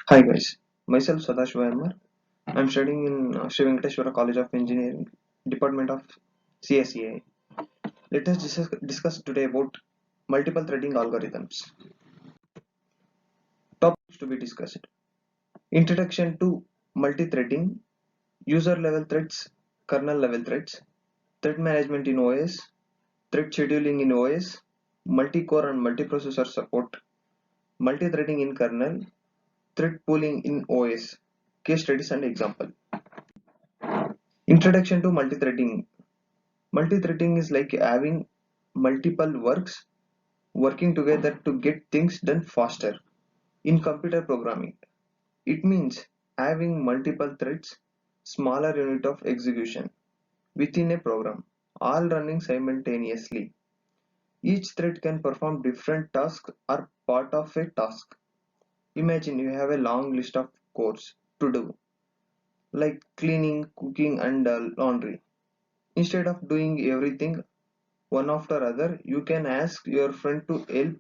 Hi guys, myself Sadashiva Verma. I'm studying in Sri Venkateswara College of Engineering, Department of CSEA. Let us discuss today about multiple threading algorithms. Topics to be discussed: Introduction to multi-threading, user level threads, kernel level threads, thread management in OS, thread scheduling in OS, multi-core and multiprocessor support, multi-threading in kernel, thread pooling in OS, case studies and example. Introduction to multi-threading. Multi-threading is like having multiple works working together to get things done faster. In computer programming, it means having multiple threads, smaller unit of execution within a program, all running simultaneously. Each thread can perform different tasks or part of a task. Imagine you have a long list of chores to do, like cleaning, cooking, and laundry. Instead of doing everything one after other, you can ask your friend to help.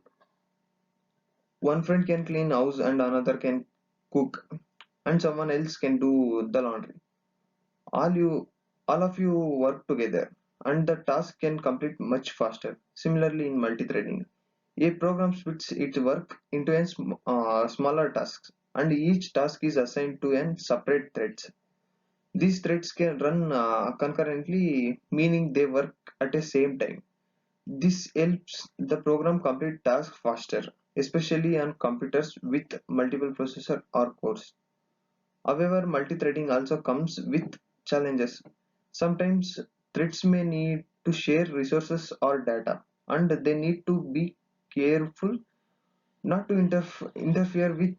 One friend can clean house and another can cook and someone else can do the laundry. All you all of you work together and the task can complete much faster. Similarly in multi-threading, a program splits its work into smaller tasks and each task is assigned to an separate threads. These threads can run concurrently, meaning they work at the same time. This helps the program complete tasks faster, especially on computers with multiple processor or cores. However, multi-threading also comes with challenges. Sometimes threads may need to share resources or data, and they need to be careful not to interfere with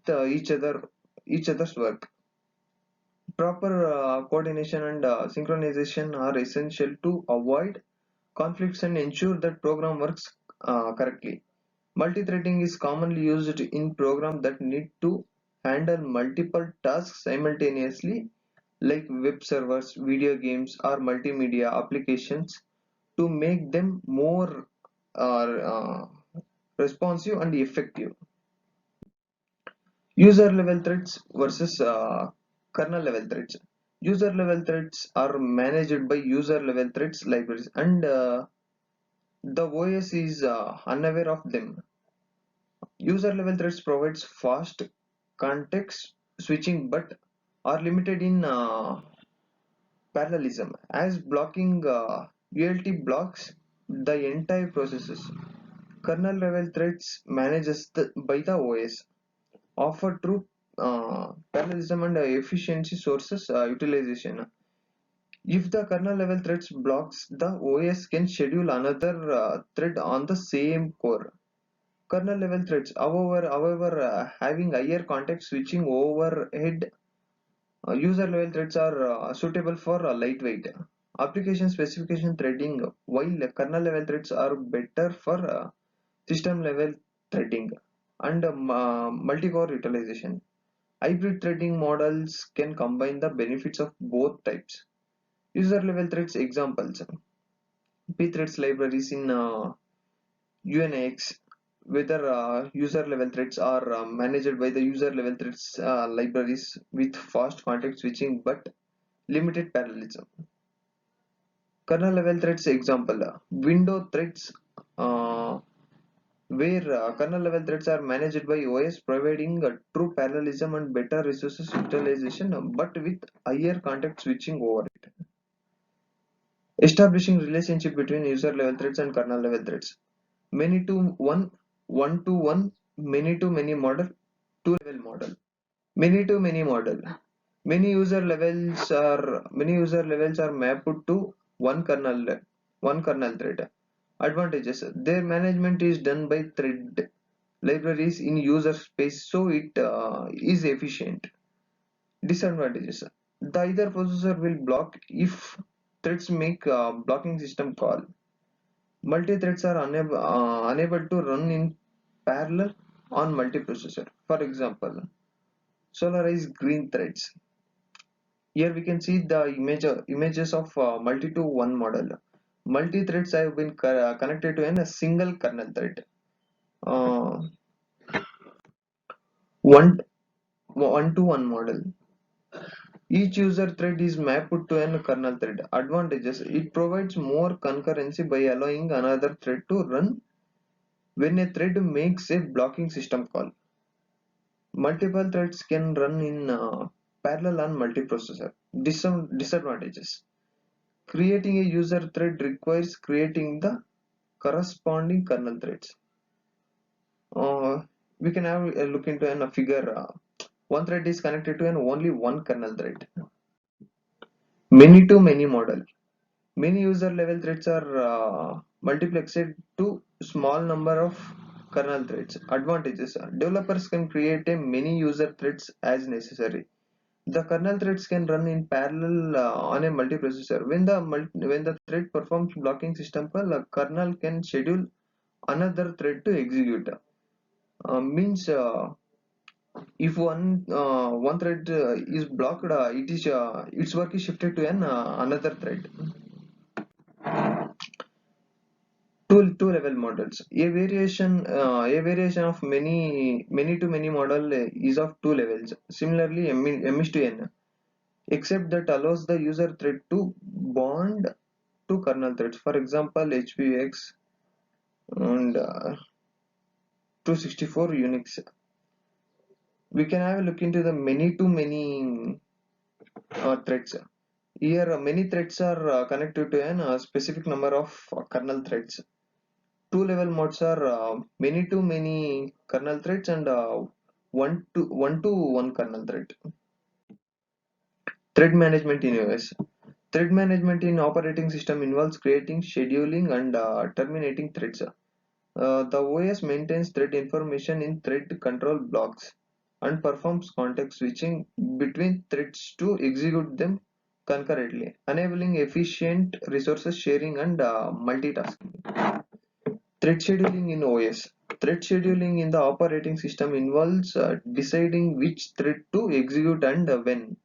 each other's work. Proper coordination and synchronization are essential to avoid conflicts and ensure that program works correctly. Multi-threading is commonly used in programs that need to handle multiple tasks simultaneously, like web servers, video games, or multimedia applications, to make them more responsive and effective. User level threads versus kernel level threads. User level threads are managed by user level threads libraries, and the OS is unaware of them. User level threads provides fast context switching but are limited in parallelism as blocking ULT blocks the entire processes. Kernel level threads manages by the OS offer true parallelism and efficiency sources utilization. If the kernel level threads blocks, the OS can schedule another thread on the same core. Kernel level threads, however, having higher context switching overhead, user level threads are suitable for lightweight application specification threading, while kernel level threads are better for system level threading and multi-core utilization. Hybrid threading models can combine the benefits of both types. User level threads examples: pthreads libraries in UNX, whether user level threads are managed by the user level threads libraries with fast context switching but limited parallelism. Kernel level threads example: window threads, uh, where kernel level threads are managed by OS, providing true parallelism and better resources utilization, but with higher context switching over it. Establishing relationship between user level threads and kernel level threads. Many to one, one to one, many to many model, two level model. Many to many model. Many user levels are mapped to one kernel thread. Advantages: their management is done by thread libraries in user space, so it is efficient. Disadvantages: the either processor will block if threads make blocking system call. Multi-threads are unable to run in parallel on multiprocessor. For example, Solarized green threads. Here we can see the images of multi-to-one model. Multi-threads have been connected to a single kernel thread. Uh, one one-to-one model. Each user thread is mapped to an kernel thread. Advantages: it provides more concurrency by allowing another thread to run when a thread makes a blocking system call. Multiple threads can run in parallel on multiprocessor. Disadvantages: creating a user thread requires creating the corresponding kernel threads. We can have a look into a figure. One thread is connected to an only one kernel thread. Many to many model. Many user level threads are multiplexed to small number of kernel threads. Advantages: developers can create a many user threads as necessary. The kernel threads can run in parallel on a multiprocessor. When the thread performs blocking system call, the kernel can schedule another thread to execute. Means if one thread is blocked, its work is shifted to an another thread. Two level models. A variation of many to many model is of two levels. Similarly, M is to N, except that allows the user thread to bond to kernel threads. For example, HPX and 264 Unix. We can have a look into the many to many threads. Here, many threads are connected to an specific number of kernel threads. Two level modes are many to many kernel threads and one to one kernel thread. Thread management in OS. Thread management in operating system involves creating, scheduling, and terminating threads. The OS maintains thread information in thread control blocks and performs context switching between threads to execute them concurrently, enabling efficient resources sharing and multitasking. Thread scheduling in OS. Thread scheduling in the operating system involves deciding which thread to execute and when.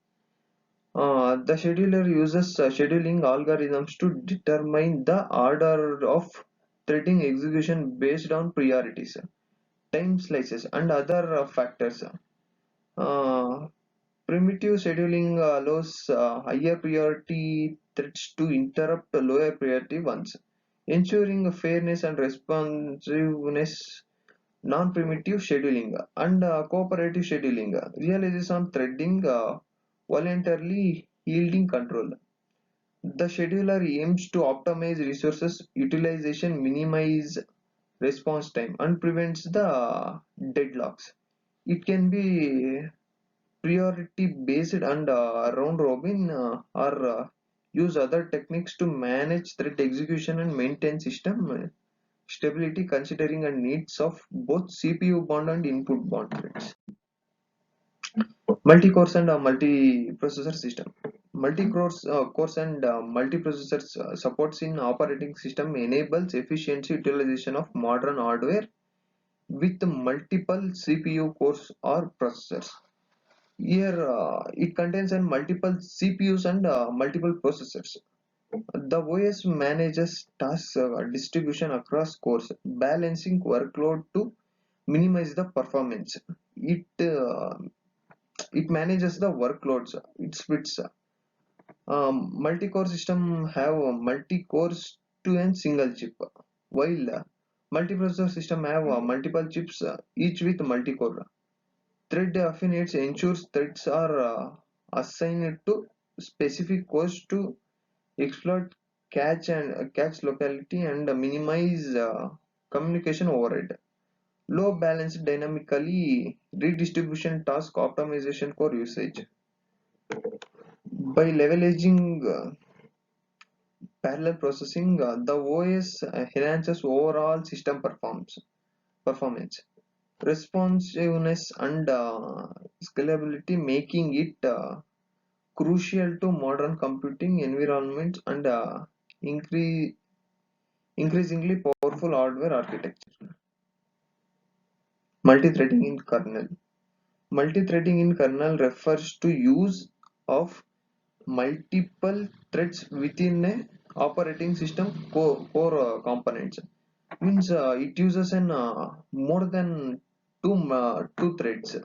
The scheduler uses scheduling algorithms to determine the order of threading execution based on priorities, time slices, and other factors. Uh, Primitive scheduling allows higher priority threads to interrupt lower priority ones, ensuring fairness and responsiveness. Non-primitive scheduling and cooperative scheduling relies on threading voluntarily yielding control. The scheduler aims to optimize resources utilization, minimize response time, and prevents the deadlocks. It can be priority based and round robin or use other techniques to manage thread execution and maintain system stability considering the needs of both CPU bound and input bound threads. Multi-cores and multiprocessor system. Multi-cores and multiprocessor supports in operating system enables efficient utilization of modern hardware with multiple CPU cores or processors. Here, it contains multiple CPUs and multiple processors. The OS manages task distribution across cores, balancing workload to minimize the performance. It uh, it manages the workloads. It splits. Multi-core system have multi-cores to a single chip, while multiprocessor system have multiple chips, each with multi-core. Thread affinities ensures threads are assigned to specific cores to exploit cache locality and minimize communication overhead. Low balanced dynamically redistribution task optimization core usage. By leveraging parallel processing, the OS enhances overall system performance, responsiveness, and scalability, making it crucial to modern computing environments and increasingly powerful hardware architecture. Multi-threading in kernel. Multi-threading in kernel refers to use of multiple threads within a operating system core components. Means it uses an more than two threads.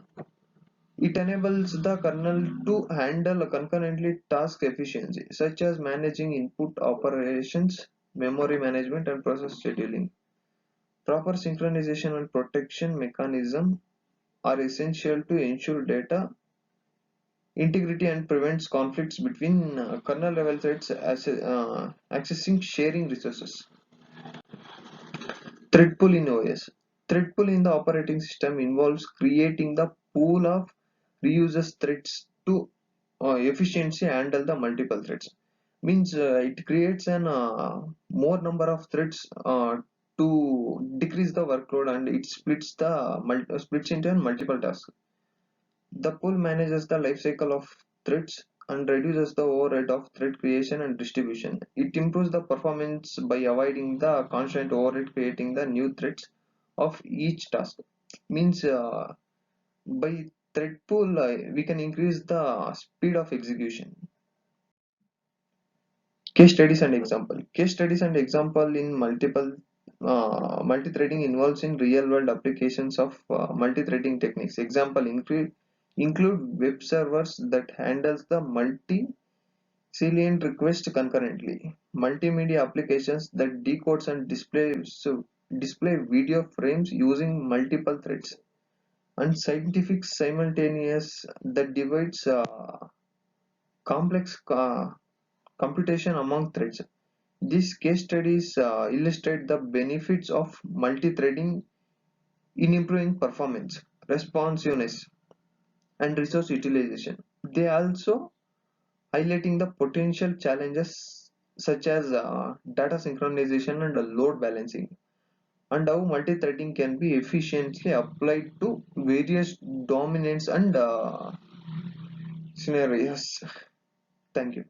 It enables the kernel to handle concurrently task efficiency, such as managing input operations, memory management, and process scheduling. Proper synchronization and protection mechanism are essential to ensure data integrity and prevents conflicts between kernel level threads accessing sharing resources. Thread pool in OS. Thread pool in the operating system involves creating the pool of reusers threads to efficiently handle the multiple threads. Means it creates an more number of threads to decrease the workload, and it splits into multiple tasks. The pool manages the lifecycle of threads and reduces the overhead of thread creation and distribution. It improves the performance by avoiding the constant overhead creating the new threads of each task. Means by thread pool we can increase the speed of execution. Case studies and example. Case studies and example in multi-threading involves in real-world applications of multi-threading techniques. Example include web servers that handles the multi-salient request concurrently, multimedia applications that decodes and display video frames using multiple threads, and scientific simultaneous that divides complex computation among threads. These case studies illustrate the benefits of multi-threading in improving performance, responsiveness, and resource utilization. They also highlighting the potential challenges such as data synchronization and load balancing, and how multi-threading can be efficiently applied to various dominants and scenarios. Thank you.